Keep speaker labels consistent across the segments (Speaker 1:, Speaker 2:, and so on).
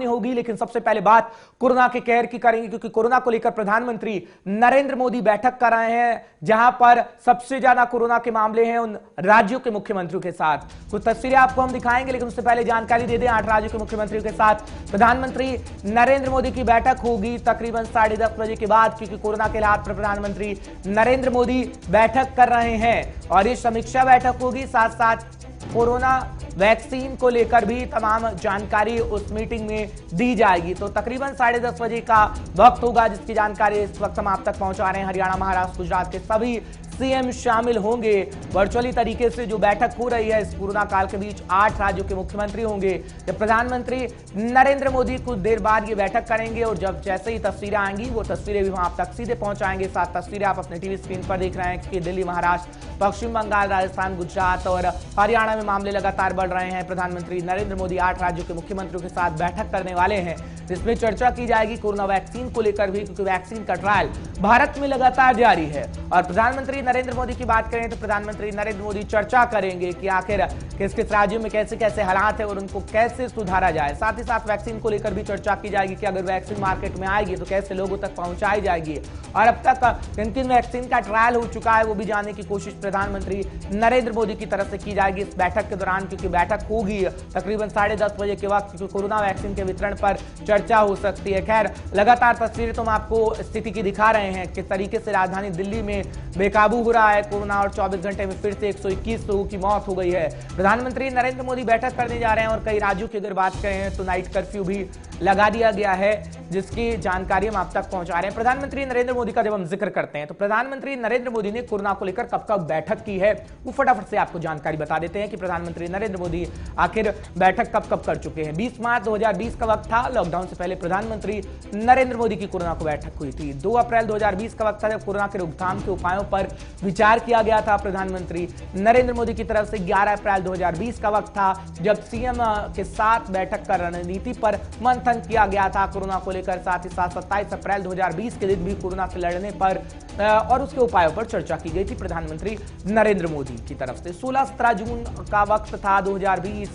Speaker 1: होगी। लेकिन सबसे पहले बात कोरोना के कहर की करेंगे, क्योंकि कोरोना को लेकर प्रधानमंत्री नरेंद्र मोदी बैठक कर रहे हैं, जहां पर सबसे ज्यादा कोरोना के मामले हैं उन राज्यों के मुख्यमंत्रियों के साथ। कुछ तस्वीरें आपको हम दिखाएंगे, लेकिन उससे पहले जानकारी दे दें, 8 राज्यों के मुख्यमंत्रियों के साथ प्रधानमंत्री नरेंद्र मोदी की बैठक होगी तकरीबन 10:30 बजे के बाद, क्योंकि कोरोना के हालात पर प्रधानमंत्री नरेंद्र मोदी बैठक कर रहे हैं और ये समीक्षा बैठक होगी। साथ साथ कोरोना वैक्सीन को लेकर भी तमाम जानकारी उस मीटिंग में दी जाएगी। तो तकरीबन 10:30 बजे का वक्त होगा, जिसकी जानकारी इस वक्त हम आप तक पहुंचा रहे हैं। हरियाणा, महाराष्ट्र, गुजरात के सभी सीएम शामिल होंगे। वर्चुअली तरीके से जो बैठक हो रही है इस कोरोना काल के बीच, 8 राज्यों के मुख्यमंत्री होंगे। जब प्रधानमंत्री नरेंद्र मोदी कुछ देर बाद ये बैठक करेंगे और जब जैसे ही तस्वीरें आएंगी वो तस्वीरें भी हम आप तक सीधे पहुंचाएंगे। 7 तस्वीरें आप अपने टीवी स्क्रीन पर देख रहे हैं कि दिल्ली, महाराष्ट्र, पश्चिम बंगाल, राजस्थान, गुजरात और हरियाणा में मामले लगातार बढ़ रहे हैं। प्रधानमंत्री नरेंद्र मोदी 8 राज्यों के मुख्यमंत्रियों के साथ बैठक करने वाले हैं, जिसमें चर्चा की जाएगी कोरोना वैक्सीन को लेकर भी, क्योंकि वैक्सीन का ट्रायल भारत में लगातार जारी है। और प्रधानमंत्री नरेंद्र मोदी की बात करें तो प्रधानमंत्री नरेंद्र मोदी चर्चा करेंगे कि आखिर किस किस राज्यों में कैसे कैसे हालात है और उनको कैसे सुधारा जाए। साथ ही साथ वैक्सीन को लेकर भी चर्चा की जाएगी कि अगर वैक्सीन मार्केट में आएगी तो कैसे लोगों तक पहुंचाई जाएगी और अब तक किन किन वैक्सीन का ट्रायल हो चुका है वो भी जानने की कोशिश प्रधानमंत्री नरेंद्र मोदी की तरफ से की जाएगी इस बैठक के दौरान, क्योंकि बैठक होगी तकरीबन 10:30 बजे के वक्त, क्योंकि कोरोना वैक्सीन के वितरण पर चर्चा हो सकती है। खैर, लगातार तस्वीरें तो हम आपको स्थिति की दिखा रहे हैं किस तरीके से राजधानी दिल्ली में बेकाबू हो रहा है कोरोना और 24 घंटे में फिर से 121 लोगों की मौत हो गई है। प्रधानमंत्री नरेंद्र मोदी बैठक करने जा रहे हैं और कई राज्यों की अगर बात करें तो नाइट कर्फ्यू भी लगा दिया गया है, जिसकी जानकारी हम आप तक पहुंचा रहे हैं। प्रधानमंत्री नरेंद्र मोदी का जब हम जिक्र करते हैं तो प्रधानमंत्री नरेंद्र मोदी ने कोरोना को लेकर कब कब बैठक की है वो फटाफट से आपको जानकारी बता देते हैं कि प्रधानमंत्री नरेंद्र मोदी आखिर बैठक कब कब कर चुके हैं। 20 मार्च 2020 का वक्त था, लॉकडाउन से पहले प्रधानमंत्री नरेंद्र मोदी की कोरोना को बैठक हुई थी। 2 अप्रैल 2020 का वक्त था जब कोरोना के रोकथाम के उपायों पर विचार किया गया था प्रधानमंत्री नरेंद्र मोदी की तरफ से। 11 अप्रैल 2020 का वक्त था जब सीएम के साथ बैठक कर रणनीति पर मंथन किया गया था कोरोना को लेकर। साथ ही साथ 27 अप्रैल 2020 के दिन भी कोरोना से लड़ने पर और उसके उपायों पर चर्चा की गई थी प्रधानमंत्री नरेंद्र मोदी की तरफ से। 16-17 जून का वक्त था 2020,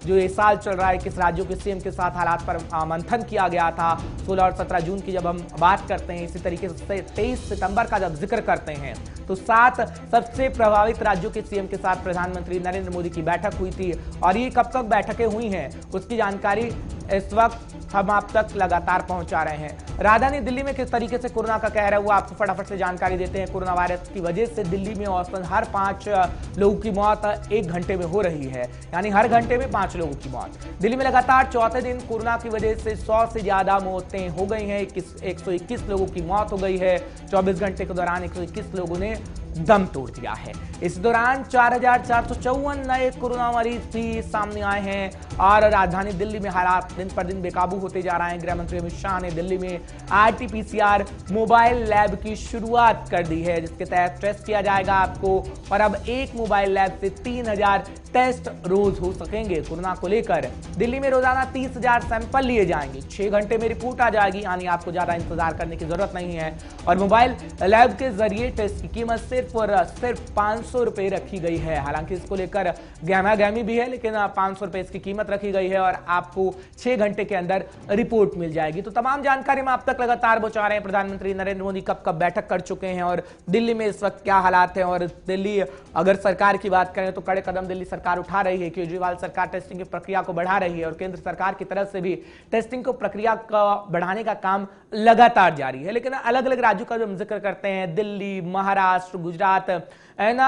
Speaker 1: जो ये साल चल रहा है, किस राज्यों के सीएम के साथ हालात पर मंथन किया गया था। 16 और 17 जून की जब हम बात करते हैं, इसी तरीके से 23 सितंबर का जब जिक्र करते हैं तो 7 सबसे प्रभावित राज्यों के सीएम के साथ प्रधानमंत्री नरेंद्र मोदी की बैठक हुई थी। और ये कब कब बैठकें हुई हैं उसकी जानकारी इस वक्त हम आप तक लगातार पहुंचा रहे हैं। राजधानी दिल्ली में किस तरीके से कोरोना का कहर है वो आपको फटाफट से जानकारी देते हैं। कोरोना वायरस की वजह से दिल्ली में औसतन हर 5 लोगों की मौत 1 घंटे में हो रही है, यानी हर घंटे में 5 लोगों की मौत। दिल्ली में लगातार चौथे दिन कोरोना की वजह से 100 से ज्यादा मौतें हो गई हैं। 121 लोगों की मौत हो गई है। 24 घंटे के दौरान 121 लोगों ने दम तोड़ दिया है। इस दौरान 4,454 नए कोरोना मरीज भी सामने आए हैं और राजधानी दिल्ली में हालात दिन पर दिन बेकाबू होते जा रहे हैं। गृह मंत्री अमित शाह ने दिल्ली में RT-PCR मोबाइल लैब की शुरुआत कर दी है, जिसके तहत टेस्ट किया जाएगा आपको और अब एक मोबाइल लैब से 3000 टेस्ट रोज हो सकेंगे। कोरोना को लेकर दिल्ली में रोजाना 30,000 सैंपल लिए जाएंगे। 6 घंटे में रिपोर्ट आ जाएगी, यानी आपको ज्यादा इंतजार करने की जरूरत नहीं है। और मोबाइल लैब के जरिए टेस्ट की कीमत सिर्फ 500 रुपए रखी गई है। हालांकि इसको लेकर गहमा-गहमी भी है, लेकिन 500 रुपए इसकी कीमत रखी गई है और आपको 6 घंटे के अंदर रिपोर्ट मिल जाएगी। तो तमाम जानकारी में आप तक लगातार पहुंचा रहे हैं। प्रधानमंत्री नरेंद्र मोदी कब कब बैठक कर चुके हैं और दिल्ली में इस वक्त क्या हालात हैं। और दिल्ली अगर सरकार की बात करें तो कड़े कदम दिल्ली सरकार उठा रही है। केजरीवाल सरकार टेस्टिंग की प्रक्रिया को बढ़ा रही है और केंद्र सरकार की तरफ से भी टेस्टिंग को प्रक्रिया को बढ़ाने का काम लगातार जारी है। लेकिन अलग अलग राज्यों का जब हम जिक्र करते हैं, दिल्ली, महाराष्ट्र, गुजरात, है ना,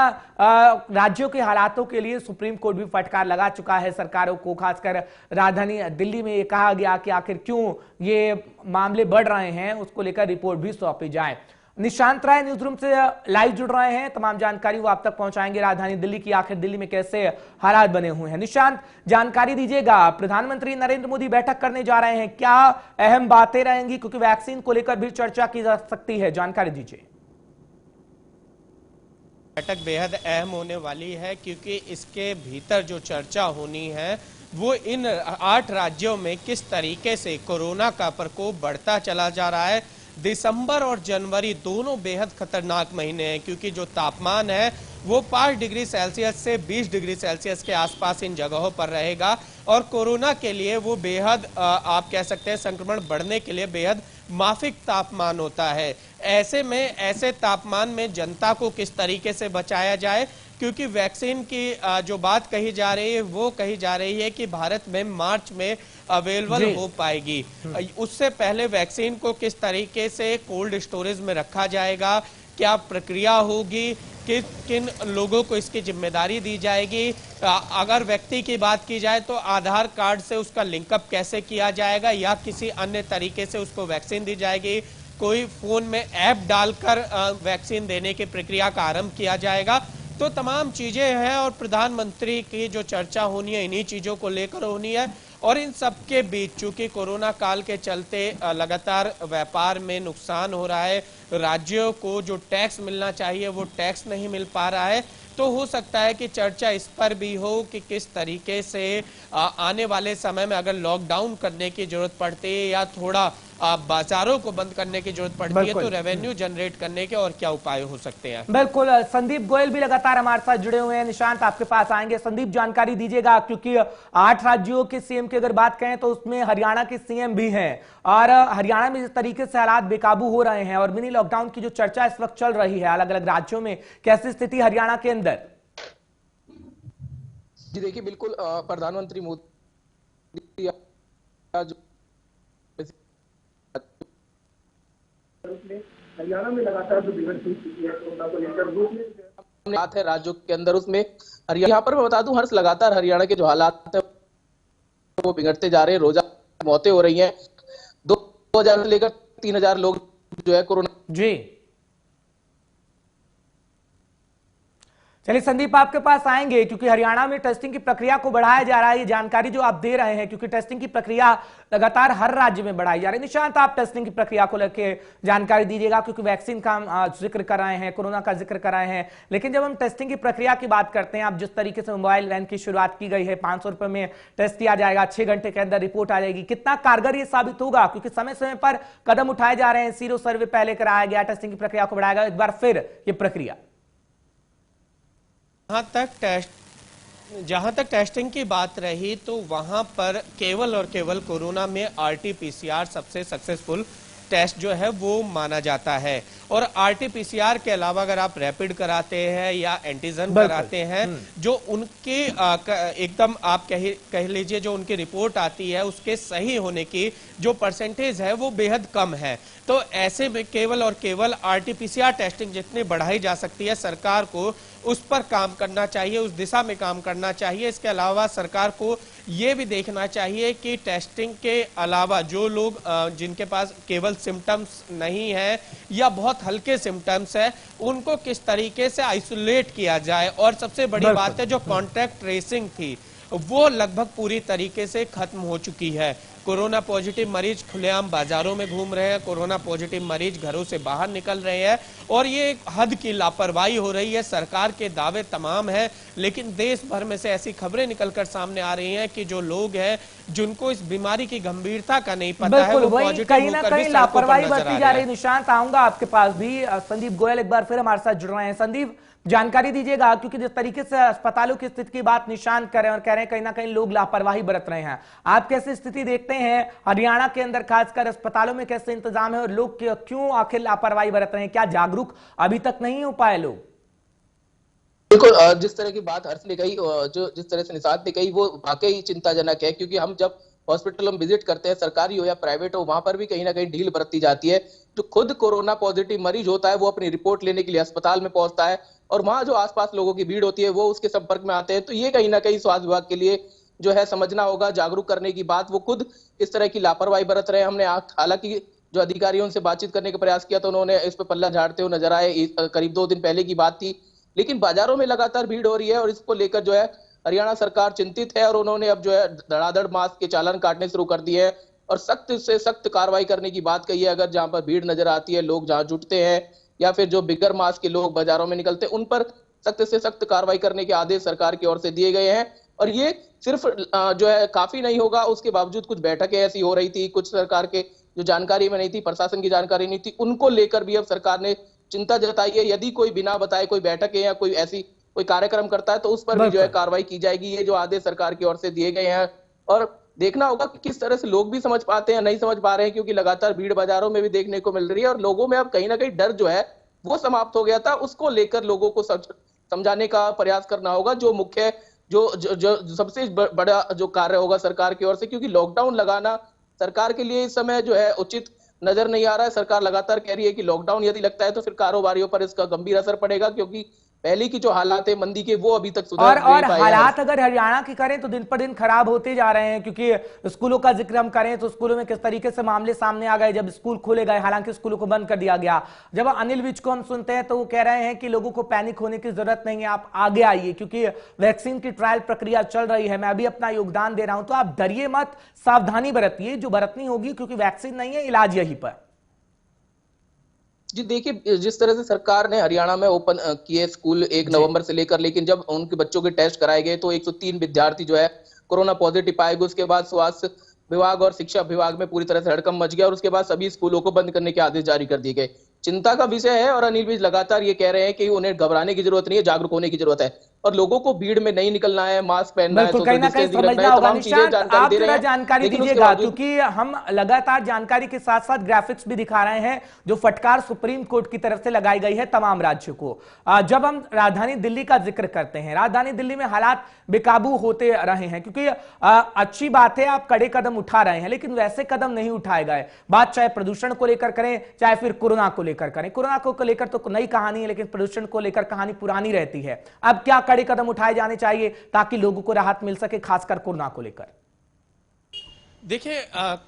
Speaker 1: राज्यों के हालातों के लिए सुप्रीम कोर्ट भी फटकार लगा चुका है सरकारों को। खासकर राजधानी दिल्ली में ये कहा गया कि आखिर क्यों ये मामले बढ़ रहे हैं, उसको लेकर रिपोर्ट भी सौंपी जाए। निशांत राय न्यूज रूम से लाइव जुड़ रहे हैं, तमाम जानकारी वो आप तक पहुंचाएंगे राजधानी दिल्ली की, आखिर दिल्ली में कैसे हालात बने हुए हैं। निशांत, जानकारी दीजिएगा, प्रधानमंत्री नरेंद्र मोदी बैठक करने जा रहे हैं, क्या अहम बातें रहेंगी, क्योंकि वैक्सीन को लेकर भी चर्चा की जा सकती है, जानकारी दीजिए।
Speaker 2: बैठक बेहद अहम होने वाली है, क्योंकि इसके भीतर जो चर्चा होनी है वो इन 8 राज्यों में किस तरीके से कोरोना का प्रकोप बढ़ता चला जा रहा है। दिसंबर और जनवरी दोनों बेहद खतरनाक महीने हैं, क्योंकि जो तापमान है वो 5 डिग्री सेल्सियस से 20 डिग्री सेल्सियस के आसपास इन जगहों पर रहेगा। और कोरोना के लिए वो बेहद आप कह सकते हैं संक्रमण बढ़ने के लिए बेहद माफिक तापमान होता है। ऐसे में ऐसे तापमान में जनता को किस तरीके से बचाया जाए, क्योंकि वैक्सीन की जो बात कही जा रही है वो कही जा रही है कि भारत में मार्च में अवेलेबल हो पाएगी। उससे पहले वैक्सीन को किस तरीके से कोल्ड स्टोरेज में रखा जाएगा, क्या प्रक्रिया होगी, किन लोगों को इसकी जिम्मेदारी दी जाएगी। अगर व्यक्ति की बात की जाए तो आधार कार्ड से उसका लिंकअप कैसे किया जाएगा या किसी अन्य तरीके से उसको वैक्सीन दी जाएगी, कोई फोन में ऐप डालकर वैक्सीन देने की प्रक्रिया का आरंभ किया जाएगा। तो तमाम चीजें हैं और प्रधानमंत्री की जो चर्चा होनी है इन्हीं चीजों को लेकर होनी है। और इन सब के बीच चूंकि कोरोना काल के चलते लगातार व्यापार में नुकसान हो रहा है, राज्यों को जो टैक्स मिलना चाहिए वो टैक्स नहीं मिल पा रहा है, तो हो सकता है कि चर्चा इस पर भी हो कि किस तरीके से आने वाले समय में अगर लॉकडाउन करने की जरूरत पड़ती है या थोड़ा बाजारों को बंद करने की जरूरत पड़ती है तो रेवेन्यू जनरेट करने के और क्या उपाय हो सकते हैं।
Speaker 1: बिल्कुल, संदीप गोयल भी लगातार हमारे साथ जुड़े हुए हैं। निशांत आपके पास आएंगे। संदीप, जानकारी दीजिएगा, क्योंकि 8 राज्यों के सीएम की अगर बात करें तो उसमें हरियाणा के सीएम भी हैं और हरियाणा में जिस तरीके से हालात बेकाबू हो रहे हैं और मिनी लॉकडाउन की जो चर्चा इस वक्त चल रही है अलग अलग राज्यों में, कैसी स्थिति हरियाणा के अंदर?
Speaker 3: जी देखिए, बिल्कुल प्रधानमंत्री मोदी
Speaker 4: हरियाणा में लगातार जो बिगड़ती स्थिति है कोरोना को लेकर वो
Speaker 3: बात है राज्यों के अंदर, उसमें यहाँ पर मैं बता दूं हर्ष, लगातार हरियाणा के जो हालात है वो बिगड़ते जा रहे हैं। रोजाना मौतें हो रही हैं। 2000 से लेकर 3000 लोग जो है कोरोना।
Speaker 1: जी चलिए संदीप, आपके पास आएंगे, क्योंकि हरियाणा में टेस्टिंग की प्रक्रिया को बढ़ाया जा रहा है। ये जानकारी जो आप दे रहे हैं, क्योंकि टेस्टिंग की प्रक्रिया लगातार हर राज्य में बढ़ाई जा रही है। निशांत, आप टेस्टिंग की प्रक्रिया को लेकर जानकारी दीजिएगा, क्योंकि वैक्सीन का जिक्र कर रहे हैं, कोरोना का जिक्र कर रहे हैं, लेकिन जब हम टेस्टिंग की प्रक्रिया की बात करते हैं, आप जिस तरीके से मोबाइल वैन की शुरुआत की गई है, 500 रुपए में टेस्ट किया जाएगा, 6 घंटे के अंदर रिपोर्ट आ जाएगी, कितना कारगर ये साबित होगा? क्योंकि समय समय पर कदम उठाए जा रहे हैं, सीरो सर्वे पहले कराया गया, टेस्टिंग की प्रक्रिया को बढ़ाया गया, एक बार फिर ये प्रक्रिया।
Speaker 2: जहां तक टेस्टिंग की बात रही तो वहां पर केवल और केवल कोरोना में आरटी-पीसीआर सबसे सक्सेसफुल टेस्ट जो है वो माना जाता है। और आरटी-पीसीआर के अलावा अगर आप रैपिड कराते हैं या एंटीजन कराते हैं, जो उनकी एकदम आप कह लीजिए जो उनकी रिपोर्ट आती है उसके सही होने की जो परसेंटेज है वो बेहद कम है। तो ऐसे में केवल और केवल आरटी-पीसीआर टेस्टिंग जितनी बढ़ाई जा सकती है, सरकार को उस पर काम करना चाहिए, उस दिशा में काम करना चाहिए। इसके अलावा सरकार को ये भी देखना चाहिए कि टेस्टिंग के अलावा जो लोग जिनके पास केवल सिम्टम्स नहीं है या बहुत हल्के सिम्टम्स है, उनको किस तरीके से आइसोलेट किया जाए। और सबसे बड़ी बात है, जो कॉन्टैक्ट ट्रेसिंग थी वो लगभग पूरी तरीके से खत्म हो चुकी है। कोरोना पॉजिटिव मरीज खुलेआम बाजारों में घूम रहे हैं, कोरोना पॉजिटिव मरीज घरों से बाहर निकल रहे हैं और ये एक हद की लापरवाही हो रही है। सरकार के दावे तमाम हैं, लेकिन देश भर में से ऐसी खबरें निकलकर सामने आ रही हैं कि जो लोग हैं जिनको इस बीमारी की गंभीरता का नहीं पता है, वो पॉजिटिव
Speaker 1: कहीं ना कहीं लापरवाही बरती जा रही। निशांत, आऊंगा आपके पास भी। संदीप गोयल एक बार फिर हमारे साथ जुड़ रहे हैं। संदीप, जानकारी दीजिएगा, क्योंकि जिस तरीके से अस्पतालों की स्थिति की बात निशांत कर रहे हैं और कह रहे हैं कहीं ना कहीं लोग लापरवाही बरत रहे हैं, आप कैसी स्थिति देखते हैं हरियाणा के अंदर, खासकर अस्पतालों में कैसे इंतजाम है और लोग क्यों आखिर लापरवाही बरत रहे हैं? क्या जागरूक अभी तक नहीं हो पाए लोग?
Speaker 3: बिल्कुल, जिस तरह की बात हर्ष ने कही, जो जिस तरह से निशांत ने कही, वो वाकई चिंताजनक है। क्योंकि हम जब हॉस्पिटल में विजिट करते हैं, सरकारी हो या प्राइवेट हो, वहां पर भी कहीं ना कहीं ढील बरती जाती है। जो खुद कोरोना पॉजिटिव मरीज होता है वो अपनी रिपोर्ट लेने के लिए अस्पताल में पहुंचता है और वहां जो आसपास लोगों की भीड़ होती है वो उसके संपर्क में आते हैं। तो ये कहीं ना कहीं स्वास्थ्य विभाग के लिए जो है समझना होगा, जागरूक करने की बात। वो खुद इस तरह की लापरवाही बरत रहे हैं। हमने हालांकि जो अधिकारियों से बातचीत करने का प्रयास किया तो उन्होंने इस पर पल्ला झाड़ते हुए नजर आए। करीब 2 दिन पहले की बात थी, लेकिन बाजारों में लगातार भीड़ हो रही है और इसको लेकर जो है हरियाणा सरकार चिंतित है और उन्होंने अब जो है धड़ाधड़ मास्क के चालान काटने शुरू कर दिए हैं और सख्त से सख्त कार्रवाई करने की बात कही है। अगर जहां पर भीड़ नजर आती है, लोग जहां जुटते हैं या फिर जो बिगर मास्क के लोग बाजारों में निकलते हैं, उन पर सख्त से सख्त कार्रवाई करने के आदेश सरकार की ओर से दिए गए हैं। और ये सिर्फ जो है काफी नहीं होगा, उसके बावजूद कुछ बैठकें ऐसी हो रही थी, कुछ सरकार के जो जानकारी में नहीं थी, प्रशासन की जानकारी नहीं थी, उनको लेकर भी अब सरकार ने चिंता जताई है। यदि कोई बिना बताए कोई बैठक या कोई ऐसी कोई कार्यक्रम करता है तो उस पर भी जो है कार्रवाई की जाएगी। ये जो आदेश सरकार की ओर से दिए गए हैं, और देखना होगा कि किस तरह से लोग भी समझ पाते हैं, नहीं समझ पा रहे हैं, क्योंकि लगातार भीड़ बाजारों में भी देखने को मिल रही है और लोगों में अब कहीं ना कहीं डर जो है वो समाप्त हो गया था। उसको लेकर लोगों को समझाने का प्रयास करना होगा। जो मुख्य जो सबसे बड़ा जो कार्य होगा सरकार की ओर से, क्योंकि लॉकडाउन लगाना सरकार के लिए इस समय जो है उचित नजर नहीं आ रहा है। सरकार लगातार कह रही है कि लॉकडाउन यदि लगता है तो फिर कारोबारियों पर इसका गंभीर असर पड़ेगा, क्योंकि पहले की जो हालात है मंदी के वो अभी तक सुधर
Speaker 1: और
Speaker 3: नहीं पाए हैं।
Speaker 1: हालात अगर हरियाणा की करें तो दिन पर दिन खराब होते जा रहे हैं, क्योंकि स्कूलों का जिक्र हम करें तो स्कूलों में किस तरीके से मामले सामने आ गए जब स्कूल खोले गए, हालांकि स्कूलों को बंद कर दिया गया। जब अनिल विज को हम सुनते हैं तो वो कह रहे हैं कि लोगों को पैनिक होने की जरूरत नहीं है, आप आगे आइए क्योंकि वैक्सीन की ट्रायल प्रक्रिया चल रही है, मैं अभी अपना योगदान दे रहा हूं। तो आप डरिए मत, सावधानी बरतिए जो बरतनी होगी, क्योंकि वैक्सीन नहीं है, इलाज यहीं पर।
Speaker 3: जी देखिए, जिस तरह से सरकार ने हरियाणा में ओपन किए स्कूल 1 नवंबर से लेकर, लेकिन जब उनके बच्चों के टेस्ट कराए गए तो 103 विद्यार्थी जो है कोरोना पॉजिटिव पाए गए। उसके बाद स्वास्थ्य विभाग और शिक्षा विभाग में पूरी तरह से हड़कंप मच गया और उसके बाद सभी स्कूलों को बंद करने के आदेश जारी कर दिए गए। चिंता का विषय है और अनिल विज लगातार ये कह रहे हैं कि उन्हें घबराने की जरूरत नहीं है, जागरूक होने की जरूरत है और लोगों को भीड़ में नहीं निकलना है, मास्क पहनना है,
Speaker 1: कहीं ना कहीं समझना होगा। निशांत, आप जरा जानकारी दीजिएगा, क्योंकि हम लगातार जानकारी के साथ साथ ग्राफिक्स भी दिखा रहे हैं जो फटकार सुप्रीम कोर्ट की तरफ से लगाई गई है तमाम राज्यों को। जब हम राजधानी दिल्ली का जिक्र करते हैं, राजधानी दिल्ली में हालात बेकाबू होते रहे हैं, क्योंकि अच्छी बात है आप कड़े कदम उठा रहे हैं, लेकिन वैसे कदम नहीं उठाए गए। बात चाहे प्रदूषण को लेकर करें चाहे फिर कोरोना को लेकर करें। कोरोना को लेकर तो नई कहानी है, लेकिन प्रदूषण को लेकर कहानी पुरानी रहती है। अब क्या कड़े कदम उठाए जाने चाहिए ताकि लोगों को राहत मिल सके, खासकर कोरोना को लेकर?
Speaker 2: देखिए,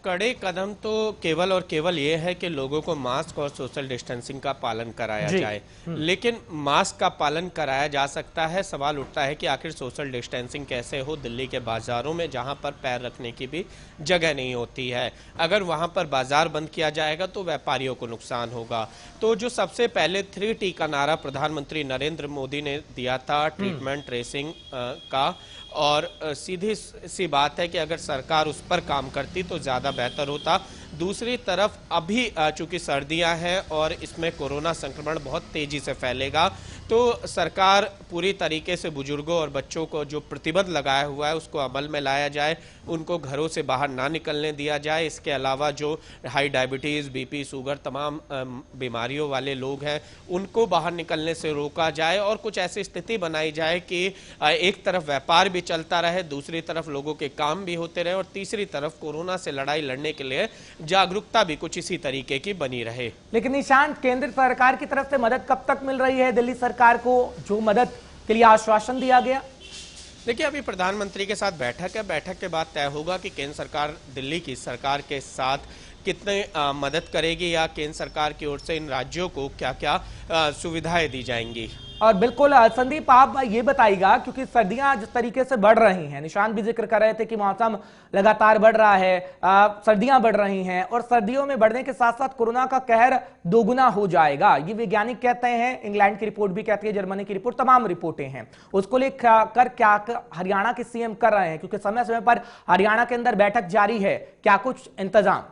Speaker 2: कड़े कदम तो केवल और केवल ये है कि लोगों को मास्क और सोशल डिस्टेंसिंग का पालन कराया जाए, लेकिन मास्क का पालन कराया जा सकता है। सवाल उठता है कि आखिर सोशल डिस्टेंसिंग कैसे हो दिल्ली के बाजारों में, जहां पर पैर रखने की भी जगह नहीं होती है। अगर वहां पर बाजार बंद किया जाएगा तो व्यापारियों को नुकसान होगा। तो जो सबसे पहले 3T का नारा प्रधानमंत्री नरेंद्र मोदी ने दिया था, ट्रीटमेंट ट्रेसिंग का, और सीधी सी बात है कि अगर सरकार उस पर काम करती तो ज़्यादा बेहतर होता। दूसरी तरफ अभी चूंकि सर्दियां हैं और इसमें कोरोना संक्रमण बहुत तेजी से फैलेगा, तो सरकार पूरी तरीके से बुजुर्गों और बच्चों को जो प्रतिबंध लगाया हुआ है उसको अमल में लाया जाए, उनको घरों से बाहर ना निकलने दिया जाए। इसके अलावा जो हाई डायबिटीज़, बीपी, शुगर, तमाम बीमारियों वाले लोग हैं उनको बाहर निकलने से रोका जाए और कुछ ऐसी स्थिति बनाई जाए कि एक तरफ व्यापार भी चलता रहे, दूसरी तरफ लोगों के काम भी होते रहे और तीसरी तरफ कोरोना से लड़ाई लड़ने के लिए जागरूकता भी कुछ इसी तरीके की बनी रहे।
Speaker 1: लेकिन निशांत, केंद्र सरकार की तरफ से मदद कब तक मिल रही है दिल्ली सरकार को, जो मदद के लिए आश्वासन दिया गया?
Speaker 2: देखिए, अभी प्रधानमंत्री के साथ बैठक है, बैठक के बाद तय होगा कि केंद्र सरकार दिल्ली की सरकार के साथ कितने मदद करेगी या केंद्र सरकार की ओर से इन राज्यों को क्या क्या सुविधाएं दी जाएंगी।
Speaker 1: और बिल्कुल संदीप, आप ये बताइएगा, क्योंकि सर्दियां जिस तरीके से बढ़ रही हैं, निशांत भी जिक्र कर रहे थे कि मौसम लगातार बढ़ रहा है, सर्दियां बढ़ रही हैं और सर्दियों में बढ़ने के साथ साथ कोरोना का कहर दोगुना हो जाएगा, ये वैज्ञानिक कहते हैं, इंग्लैंड की रिपोर्ट भी कहती है, जर्मनी की रिपोर्ट, तमाम रिपोर्टें हैं। उसको लेकर क्या हरियाणा के सीएम कर रहे हैं, क्योंकि समय समय पर हरियाणा के अंदर बैठक जारी है, क्या कुछ इंतजाम?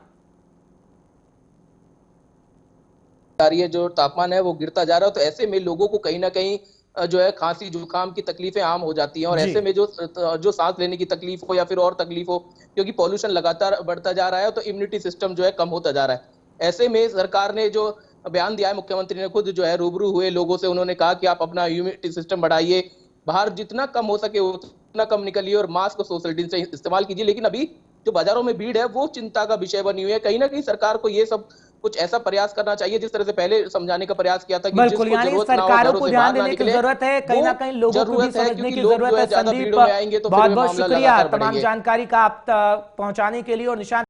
Speaker 3: ये जो तापमान है वो गिरता जा रहा है, तो ऐसे में लोगों को कहीं ना कहीं जो है खांसी जुकाम की तकलीफें आम हो जाती हैं और ऐसे में जो सांस लेने की तकलीफ हो या फिर और तकलीफ हो, क्योंकि पॉल्यूशन लगातार बढ़ता जा रहा है तो इम्यूनिटी सिस्टम जो है कम होता जा रहा है। ऐसे में सरकार ने जो बयान दिया है, मुख्यमंत्री ने खुद जो है रूबरू हुए लोगों से, उन्होंने कहा कि आप अपना इम्यूनिटी सिस्टम बढ़ाइए, बाहर जितना कम हो सके उतना कम निकलिए और मास्क और सोशल डिस्टेंसिंग इस्तेमाल कीजिए। लेकिन अभी जो बाजारों में भीड़ है वो चिंता का विषय बनी हुई है। कहीं ना कहीं सरकार को ये सब कुछ ऐसा प्रयास करना चाहिए जिस तरह से पहले समझाने का प्रयास किया था कि
Speaker 1: बिल्कुल, यानी सरकारों को ध्यान देने की जरूरत है, कहीं ना कहीं लोगों को भी समझने की जरूरत है। संदीप, बहुत बहुत शुक्रिया तमाम जानकारी का आप पहुंचाने के लिए। और निशांत